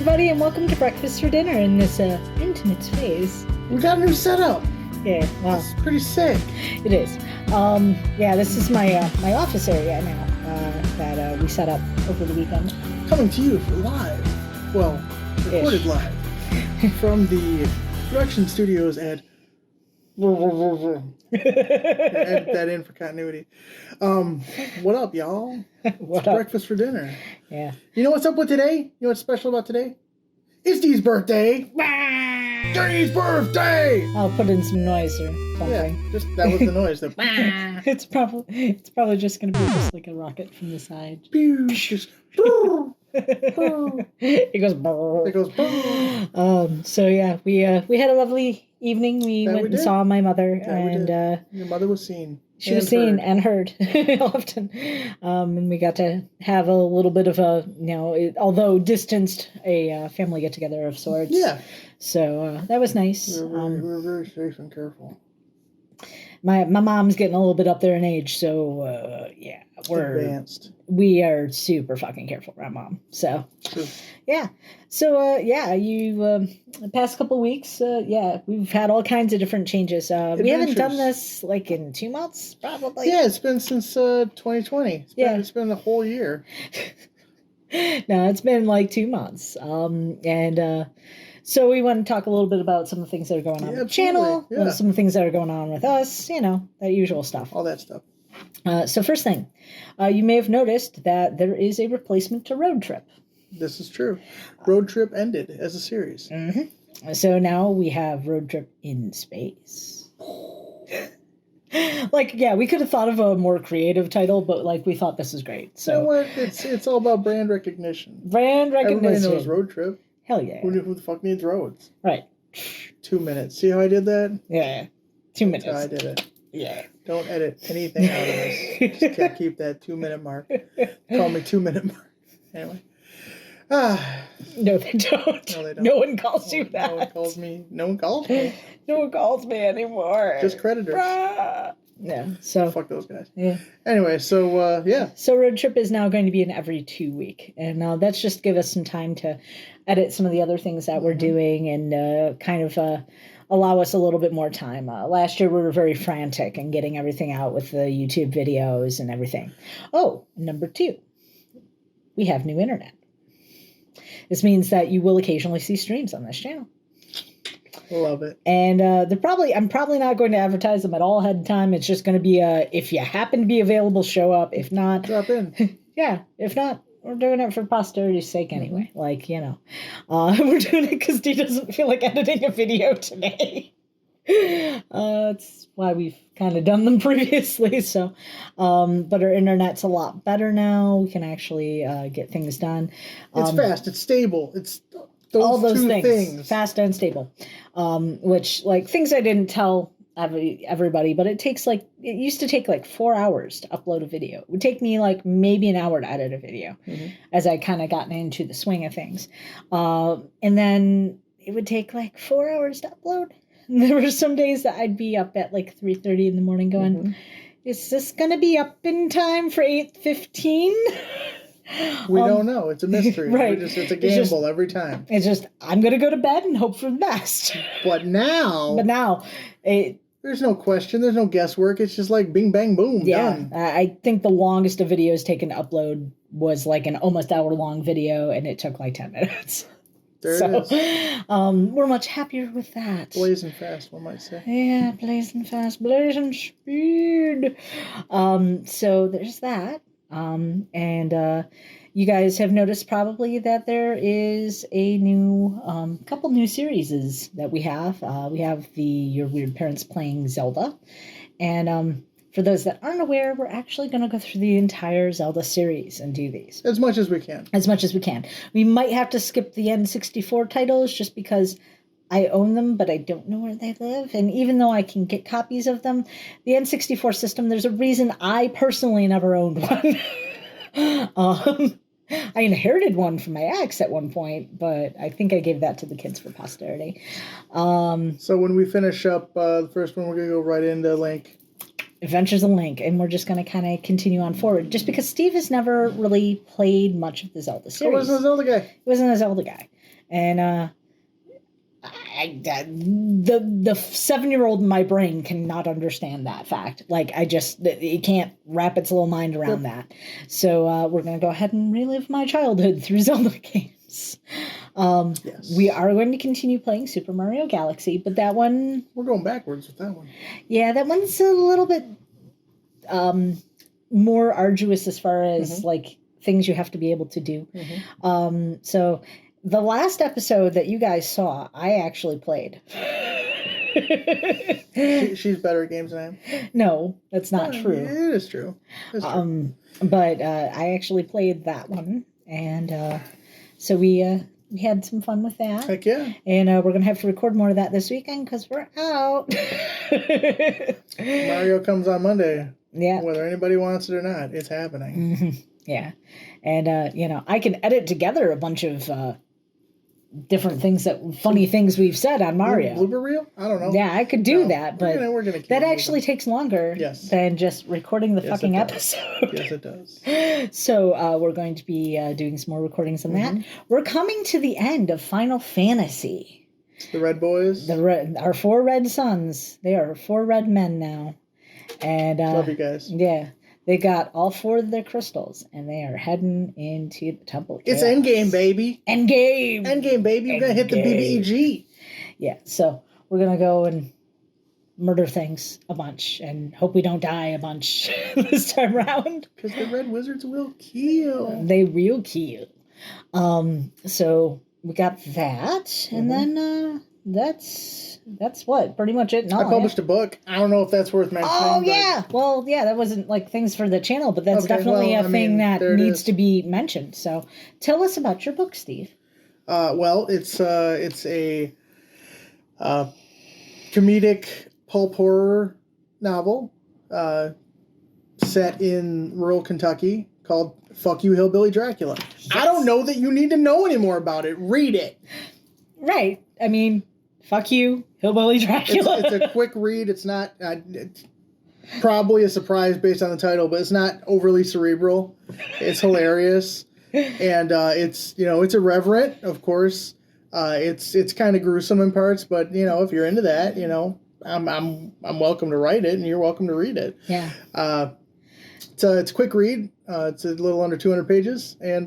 everybody, and welcome to Breakfast for Dinner in this intimate space. We got a new setup. Yeah, well, It's pretty sick. it is. Yeah, this is my office area now that we set up over the weekend. Coming to you for live. Well, recorded live from the production studios at. Edit that in for continuity. What up, y'all? What up? Breakfast for dinner. Yeah. You know what's up with today? You know what's special about today? It's Dee's birthday. Dee's birthday. I'll put in some noise or something. Yeah, just that was the noise. It's probably just gonna be just like a rocket from the side. Just It goes. it goes. So yeah, we had a lovely evening. We went and saw my mother, and your mother was seen. She was seen and heard often, and we got to have a little bit of a, although distanced, a family get together of sorts. Yeah. So that was nice. We were very safe and careful. My mom's getting a little bit up there in age, so yeah, we're advanced. We are super fucking careful around mom. So True. yeah, so you the past couple of weeks, we've had all kinds of different changes. We haven't done this like in 2 months, probably. Yeah, it's been since 2020. It's been a whole year. No, it's been like 2 months. So we want to talk a little bit about some of the things that are going on with the channel, some of the things that are going on with us, that usual stuff. All that stuff. So first thing, you may have noticed that there is a replacement to Road Trip. This is true. Road Trip ended as a series. Mm-hmm. So now we have Road Trip in Space. We could have thought of a more creative title, but we thought this is great. So you know what? It's all about brand recognition. Brand recognition. Everybody knows Road Trip. Hell yeah. Who the fuck needs roads? Right. 2 minutes. See how I did that? Yeah. 2 minutes. That's how I did it. Yeah. Don't edit anything out of this. Just gotta keep that 2 minute mark. Call me 2 minute mark. Anyway. No, they don't. No, they don't. No one calls you that. No one calls me. No one calls me. No one calls me anymore. Just creditors. Yeah. So fuck those guys. Yeah. Anyway, so yeah. So Road Trip is now going to be an every 2 week, and that's just give us some time to edit some of the other things that we're doing and kind of allow us a little bit more time. Last year we were very frantic and getting everything out with the YouTube videos and everything. Oh, number 2, we have new internet. This means that you will occasionally see streams on this channel. Love it. And I'm probably not going to advertise them at all ahead of time. It's just going to be if you happen to be available, show up. If not, drop in. Yeah. If not, we're doing it for posterity's sake anyway. We're doing it because Dee doesn't feel like editing a video today. That's why we've kind of done them previously. So, but our internet's a lot better now. We can actually get things done. It's fast. It's stable. It's all those two things, fast and stable, which things I didn't tell everybody, but it used to take 4 hours to upload a video. It would take me maybe an hour to edit a video as I kind of gotten into the swing of things. And then it would take 4 hours to upload. And there were some days that I'd be up at 3:30 in the morning going, is this going to be up in time for 8:15? We don't know. It's a mystery. Right. It's a gamble every time. It's just, I'm going to go to bed and hope for the best. But now, there's no question. There's no guesswork. It's just bing, bang, boom. Yeah. Done. I think the longest a video is taken to upload was an almost hour-long video, and it took 10 minutes. There it is. We're much happier with that. Blazing fast, one might say. Yeah, blazing fast, blazing speed. So there's that. And you guys have noticed probably that there is a new, couple new series that we have. We have Your Weird Parents Playing Zelda. And for those that aren't aware, we're actually going to go through the entire Zelda series and do these. As much as we can. As much as we can. We might have to skip the N64 titles just because I own them, but I don't know where they live. And even though I can get copies of them, the N64 system, there's a reason I personally never owned one. I inherited one from my ex at one point, but I think I gave that to the kids for posterity. So when we finish up the first one, we're going to go right into Link. Adventures of Link, and we're just going to kind of continue on forward. Just because Steve has never really played much of the Zelda series. I wasn't a Zelda guy. He wasn't a Zelda guy. And the 7-year-old in my brain cannot understand that fact. Like, it can't wrap its little mind around that. So we're going to go ahead and relive my childhood through Zelda games. Yes. We are going to continue playing Super Mario Galaxy, but that one... We're going backwards with that one. Yeah, that one's a little bit more arduous as far as, like, things you have to be able to do. So... The last episode that you guys saw, I actually played. She's better at games than I am? No, that's not true. It is true. It's true. But I actually played that one. And so we had some fun with that. Heck yeah. And we're going to have to record more of that this weekend because we're out. Mario comes on Monday. Yeah. Whether anybody wants it or not, it's happening. Yeah. And, I can edit together a bunch of... different things funny things we've said on Mario. Blooper reel? I don't know. Yeah, I could do that, but we're gonna that actually takes longer than just recording the fucking episode. Yes, it does. So we're going to be doing some more recordings on that. We're coming to the end of Final Fantasy. The Red Boys? Our 4 red sons. They are 4 red men now. And love you guys. Yeah. They got all 4 of their crystals, and they are heading into the Temple of Chaos. It's Endgame, baby. Endgame. Endgame, baby. We're going to hit the BBEG. Yeah, so we're going to go and murder things a bunch and hope we don't die a bunch this time around. Because the Red Wizards will kill. They will kill. So we got that, and then that's what pretty much it. I published a book. I don't know if that's worth mentioning. Oh yeah, well yeah, that wasn't like things for the channel, but that's definitely a thing that needs to be mentioned. So tell us about your book, Steve. Well, it's a comedic pulp horror novel set in rural Kentucky called "Fuck You, Hillbilly Dracula." Yes. I don't know that you need to know any more about it. Read it. Right. I mean. Fuck you, Hillbilly Dracula. It's a quick read. It's not it's probably a surprise based on the title, but it's not overly cerebral. It's hilarious, and it's it's irreverent, of course. It's kind of gruesome in parts, but if you're into that, I'm welcome to write it, and you're welcome to read it. Yeah. It's a quick read. It's a little under 200 pages, and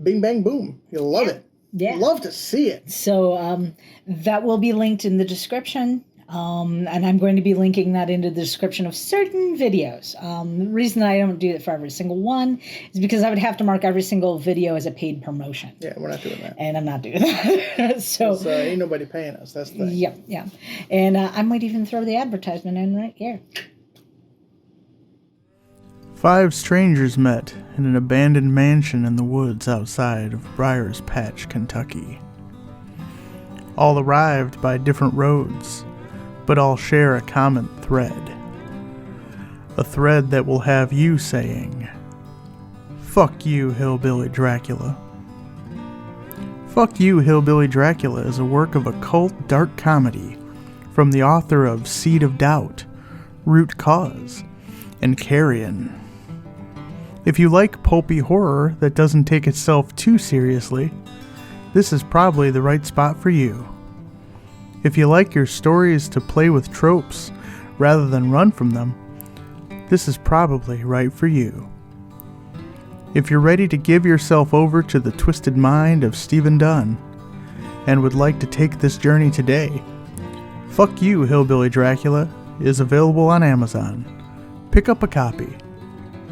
bing bang boom, you'll love it. Yeah. Love to see it. So that will be linked in the description. And I'm going to be linking that into the description of certain videos. The reason I don't do it for every single one is because I would have to mark every single video as a paid promotion. Yeah, we're not doing that. And I'm not doing that. So ain't nobody paying us. That's the thing. Yeah. And I might even throw the advertisement in right here. 5 strangers met in an abandoned mansion in the woods outside of Briar's Patch, Kentucky. All arrived by different roads, but all share a common thread. A thread that will have you saying, "Fuck you, Hillbilly Dracula." Fuck You, Hillbilly Dracula is a work of occult dark comedy from the author of Seed of Doubt, Root Cause, and Carrion. If you like pulpy horror that doesn't take itself too seriously, this is probably the right spot for you. If you like your stories to play with tropes rather than run from them, this is probably right for you. If you're ready to give yourself over to the twisted mind of Stephen Dunne and would like to take this journey today, Fuck You, Hillbilly Dracula is available on Amazon. Pick up a copy.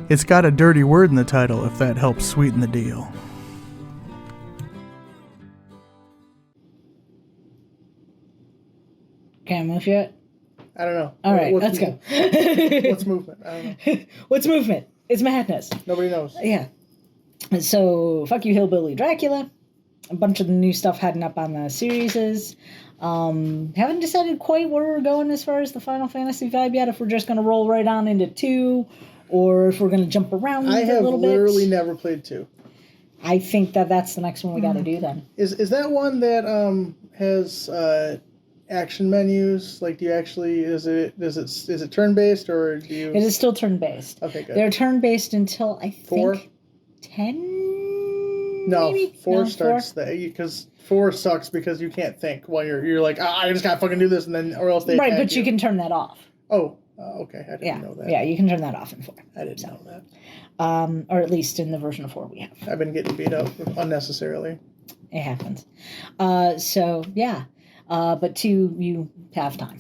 It's got a dirty word in the title if that helps sweeten the deal. Can I move yet? I don't know. All right, let's go. What's movement? I don't know. What's movement? It's madness. Nobody knows. Yeah. So, Fuck You, Hillbilly Dracula. A bunch of the new stuff heading up on the series. Haven't decided quite where we're going as far as the Final Fantasy vibe yet. If we're just going to roll right on into 2, or if we're going to jump around a little bit. I have literally never played 2. I think that's the next one we got to do then. Is that one that has action menus? Like, do you actually is it turn based or do you? It is still turn based. Okay, good. They're turn based until I think 4? 10. No, maybe? four No, starts because 4 sucks because you can't think while you're like, I just gotta fucking do this, and then or else they Right, attack but you can turn that off. Oh, okay. I didn't know that. Yeah, you can turn that off in 4. I didn't know that. Or at least in the version of 4 we have. I've been getting beat up unnecessarily. It happens. So yeah. But 2, you have time.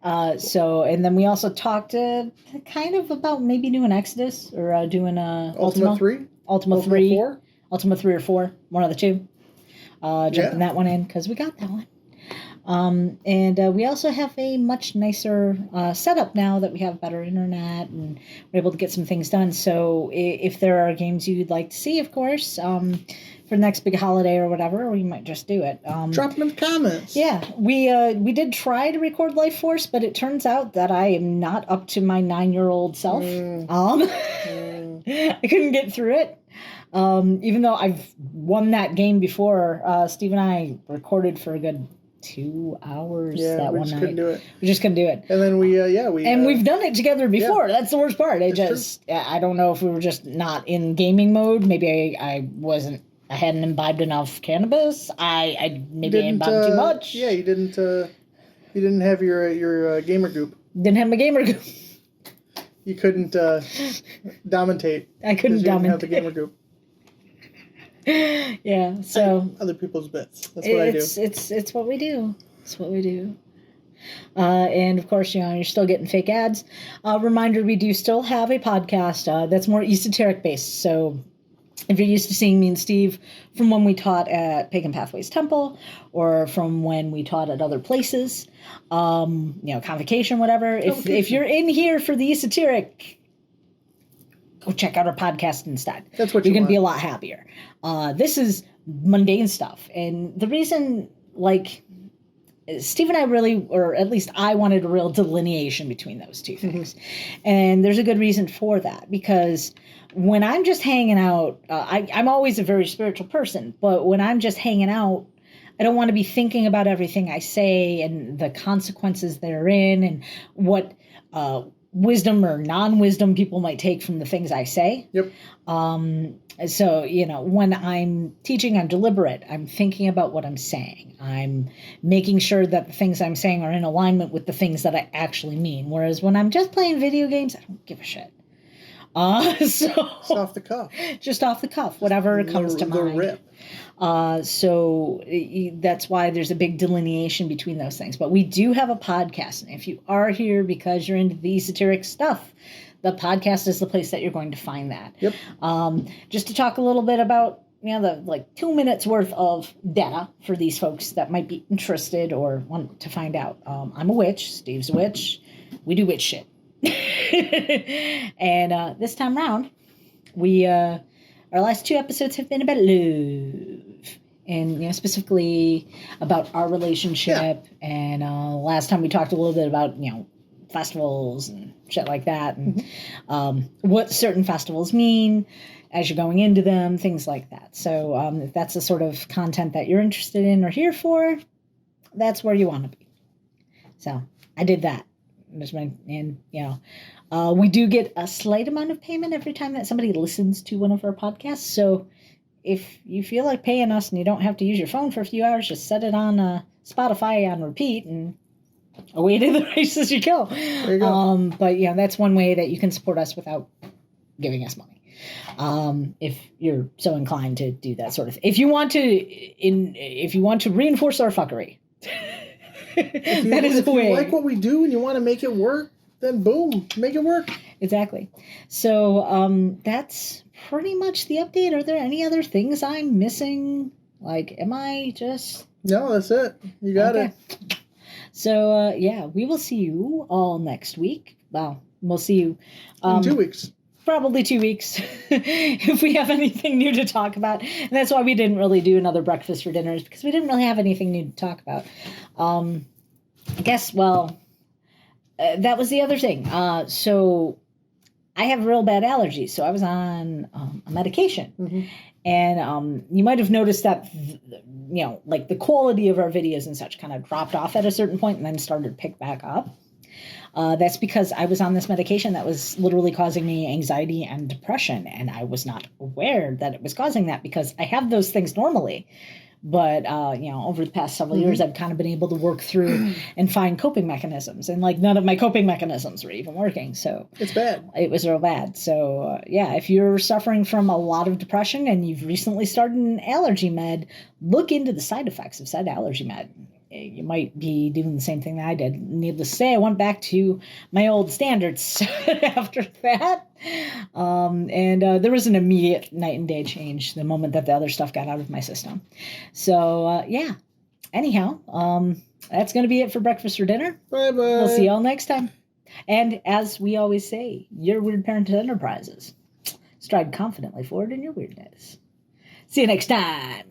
And then we also talked kind of about maybe doing Exodus or doing Ultima 3? Ultima 3. 4? Ultima 3 or 4. One of the 2. Jumping that one in because we got that one. And we also have a much nicer setup now that we have better internet and we're able to get some things done. So if there are games you'd like to see, of course, for the next big holiday or whatever, we might just do it. Drop them in the comments. Yeah, we did try to record Life Force, but it turns out that I am not up to my 9-year-old self. I couldn't get through it. Even though I've won that game before, Steve and I recorded for a good 2 hours that one night. Couldn't do it. We just couldn't do it. And then we've done it together before. Yeah. That's the worst part. I don't know if we were just not in gaming mode. Maybe I hadn't imbibed enough cannabis. I imbibed too much. Yeah, you didn't have your gamer group. Didn't have my gamer group. You couldn't dominate. I couldn't dominate. You didn't have the gamer group. Yeah, so other people's bits. That's what I do. It's what we do. It's what we do. And of course, you're still getting fake ads. Reminder: we do still have a podcast that's more esoteric based. So if you're used to seeing me and Steve from when we taught at Pagan Pathways Temple, or from when we taught at other places, convocation, whatever. If you're in here for the esoteric, go check out our podcast instead. That's what you're going to want. be a lot happier. This is mundane stuff. And the reason, Steve and I really, or at least I wanted a real delineation between those two things. And there's a good reason for that. Because when I'm just hanging out, I'm always a very spiritual person. But when I'm just hanging out, I don't want to be thinking about everything I say and the consequences therein and what wisdom or non-wisdom people might take from the things I say. Yep. So, when I'm teaching, I'm deliberate. I'm thinking about what I'm saying. I'm making sure that the things I'm saying are in alignment with the things that I actually mean. Whereas when I'm just playing video games, I don't give a shit. It's off the cuff. Just off the cuff, whatever comes to mind. Rip. So that's why there's a big delineation between those things. But we do have a podcast. And if you are here because you're into the esoteric stuff, the podcast is the place that you're going to find that. Yep. Just to talk a little bit about, the 2 minutes worth of data for these folks that might be interested or want to find out. I'm a witch. Steve's a witch. We do witch shit. And this time around, our last 2 episodes have been about love, and specifically about our relationship. Yeah. And last time we talked a little bit about festivals and shit like that, and what certain festivals mean as you're going into them, things like that. So if that's the sort of content that you're interested in or here for, that's where you want to be. So I did that. We do get a slight amount of payment every time that somebody listens to one of our podcasts. So if you feel like paying us and you don't have to use your phone for a few hours, just set it on Spotify on repeat and away to the races you go. There you go. But that's one way that you can support us without giving us money. If you're so inclined to do that sort of thing. If you want to reinforce our fuckery. If you like what we do and you want to make it work, then boom, make it work. Exactly. So that's pretty much the update. Are there any other things I'm missing? Am I just... No, that's it. You got it. So, we will see you all next week. Well, we'll see you... in 2 weeks. Probably 2 weeks, if we have anything new to talk about. And that's why we didn't really do another breakfast for dinners, because we didn't really have anything new to talk about. I guess, that was the other thing. So I have real bad allergies, so I was on a medication. Mm-hmm. And you might have noticed that, the quality of our videos and such kind of dropped off at a certain point and then started to pick back up. That's because I was on this medication that was literally causing me anxiety and depression, and I was not aware that it was causing that because I have those things normally. But, over the past several years, I've kind of been able to work through and find coping mechanisms. And, none of my coping mechanisms were even working. So it's bad. It was real bad. So, if you're suffering from a lot of depression and you've recently started an allergy med, look into the side effects of said allergy med. You might be doing the same thing that I did. Needless to say, I went back to my old standards after that. There was an immediate night and day change the moment that the other stuff got out of my system. So, Anyhow, that's going to be it for breakfast or dinner. Bye-bye. We'll see y'all next time. And as we always say, your Weird Parent Enterprises. Stride confidently forward in your weirdness. See you next time.